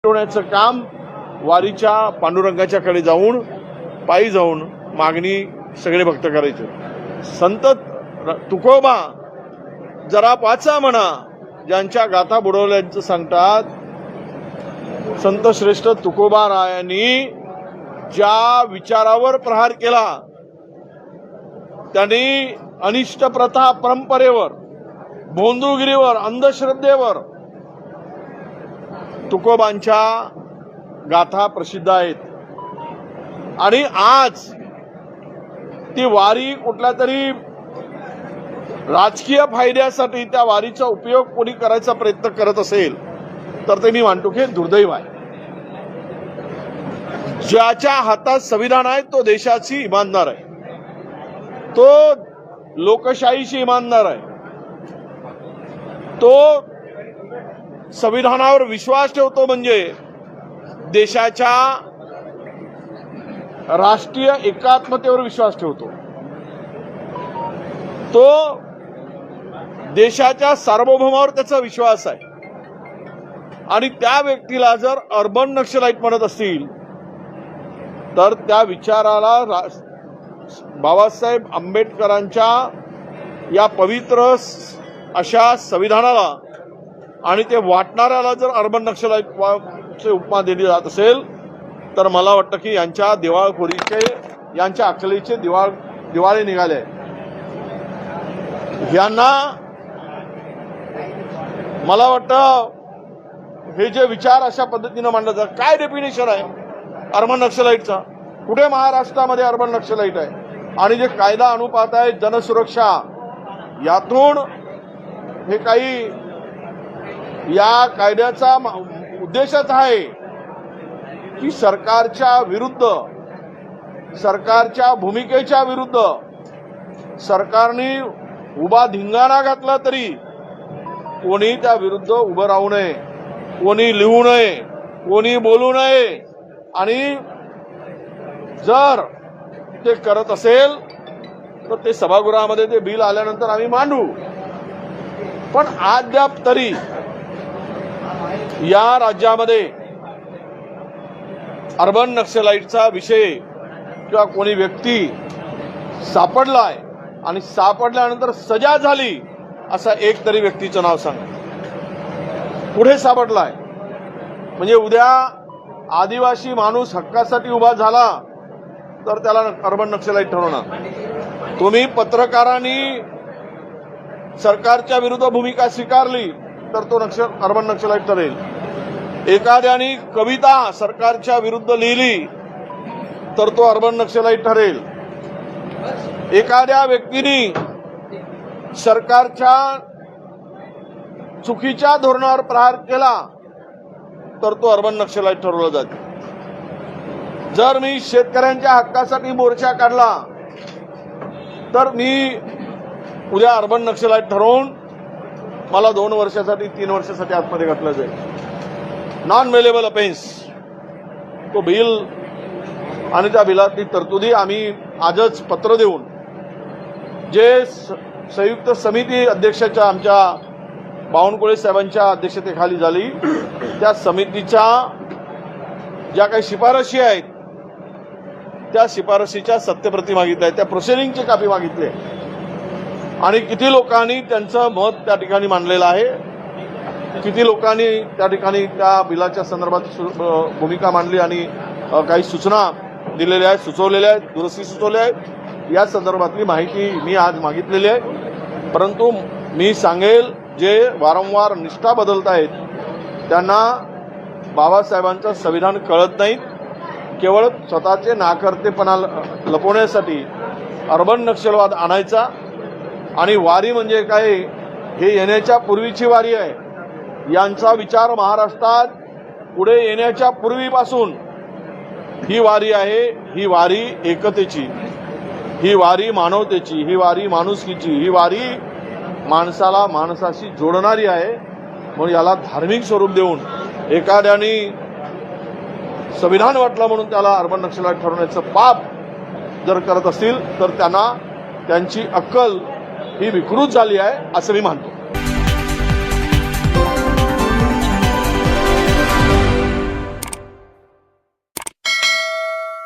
मिटवण्याचं काम वारीच्या पांडुरंगाच्याकडे जाऊन पायी जाऊन मागणी सगळे भक्त करायचे। संत तुकोबा जरा पाचा म्हणा ज्यांच्या गाथा बुडवल्याचं सांगतात। संत श्रेष्ठ तुकोबा रायांनी ज्या विचारावर प्रहार केला त्यांनी अनिष्ट प्रथा परंपरेवर, भोंदूगिरीवर, अंधश्रद्धेवर तुकोबांच्या गाथा प्रसिद्ध आहेत। आणि आज ती वारी कुठल्या तरी राजकीय फायद्यासाठी त्या वारीचा उपयोग कोणी करायचा प्रयत्न करत असेल तर ते मी मानतो की दुर्दैव आहे। ज्याच्या हातात संविधान आहे तो देशाची इमानदार आहे, तो लोकशाहीची इमानदार आहे, तो संविधानावर विश्वास ठेवतो, म्हणजे देशाच्या राष्ट्रीय एकात्मतेवर विश्वास ठेवतो, तो देशाच्या सार्वभौमावर त्याचा विश्वास आहे। आणि त्या व्यक्तीला जर अर्बन नक्षलाईट म्हणत असतील तर त्या विचाराला बाबासाहेब आंबेडकरांच्या या पवित्र अशा संविधानाला आणि ते वाटणाऱ्याला जर अर्बन नक्षलाईटची उपमा दिली जात असेल तर मला वाटतं की यांच्या दिवाळखोरीचे, यांच्या अकलेचे दिवाळे निघाले। यांना मला वाटतं हे जे विचार अशा पद्धतीने मांडले जातात, काय डेफिनेशन आहे अर्बन नक्षलाईटचा? कुठे महाराष्ट्रामध्ये अर्बन नक्षलाईट आहे? आणि जे कायदा अनुपात आहे, जनसुरक्षा, यातून हे काही या कायद्याचा उद्देशच आहे की सरकारच्या विरुद्ध, सरकारच्या भूमिकेच्या विरुद्ध सरकारने उभा धिंगाणा घातला तरी कोणी त्या विरुद्ध उभं राहू नये, कोणी लिहू नये, कोणी बोलू नये। आणि जर ते करत असेल तर ते सभागृहामध्ये ते बिल आल्यानंतर आम्ही मांडू। पण अद्याप तरी या राज्यामध्ये अर्बन नक्षलाईटचा विषय किंवा कोणी व्यक्ती सापडलाय आणि सापडल्यानंतर सजा झाली असा एक तरी व्यक्तीचं नाव सांगा। पुढे सापडलाय म्हणजे उद्या आदिवासी माणूस हक्कासाठी उभा झाला तर त्याला अर्बन नक्षलाईट ठरवणार। तुम्ही पत्रकारांनी सरकारच्या विरुद्ध भूमिका स्वीकारली तर तो अर्बन नक्षलाईट ठरेल। एखाद्याने कविता सरकारच्या विरुद्ध लिहिली तर तो अर्बन नक्षलाईट ठरेल। एखाद्या व्यक्तीने सरकारच्या चुकीच्या धोरणावर प्रहार केला तर तो अर्बन नक्षलाईट ठरवला जातो। जर मी शेतकऱ्यांच्या हक्कासाठी मोर्चा काढला तर मी उद्या अर्बन नक्षलाईट ठरवून मला 2 वर्षासाठी 3 वर्षासाठी आतमध्ये घातलं जाईल। नॉन मेलेबल अफेन्स तो बिल आणि त्या बिलातली तरतुदी आम्ही आजच पत्र देऊन जे संयुक्त समिती अध्यक्षाच्या आमच्या बावनकुळे साहेबांच्या अध्यक्षतेखाली झाली त्या समितीच्या ज्या काही शिफारशी आहेत त्या शिफारशीच्या सत्यप्रती मागितल्या, त्या प्रोसिडिंगची कॉपी मागितली आणि किती लोकांनी त्यांचं मत त्या ठिकाणी मांडलेलं आहे, किती लोकांनी त्या ठिकाणी त्या बिलाच्या संदर्भात भूमिका मांडली आणि काही सूचना दिलेल्या आहेत, सुचवलेल्या आहेत, दुरुस्ती सुचवल्या आहेत, या संदर्भातली माहिती मी आज मागितलेली आहे। परंतु मी सांगेल जे वारंवार निष्ठा बदलत आहेत त्यांना बाबासाहेबांचं संविधान कळत नाही, केवळ स्वतःचे नाकर्तेपणा लपवण्यासाठी अर्बन नक्षलवाद आणायचा। आणि वारी म्हणजे काय, हे येण्याच्या पूर्वीची वारी आहे। यांचा विचार महाराष्ट्रात पुढे येण्याच्या पूर्वीपासून ही वारी आहे। ही वारी एकतेची, ही वारी मानवतेची, ही वारी माणुसकीची, ही वारी माणसाला माणसाशी जोडणारी आहे। म्हणून याला धार्मिक स्वरूप देऊन एखाद्याने संविधान वाटलं म्हणून त्याला अर्बन नक्षलाईट ठरवण्याचं पाप जर करत असतील तर त्यांना त्यांची अक्कल ही विकृत झाली आहे असं मी मानतो।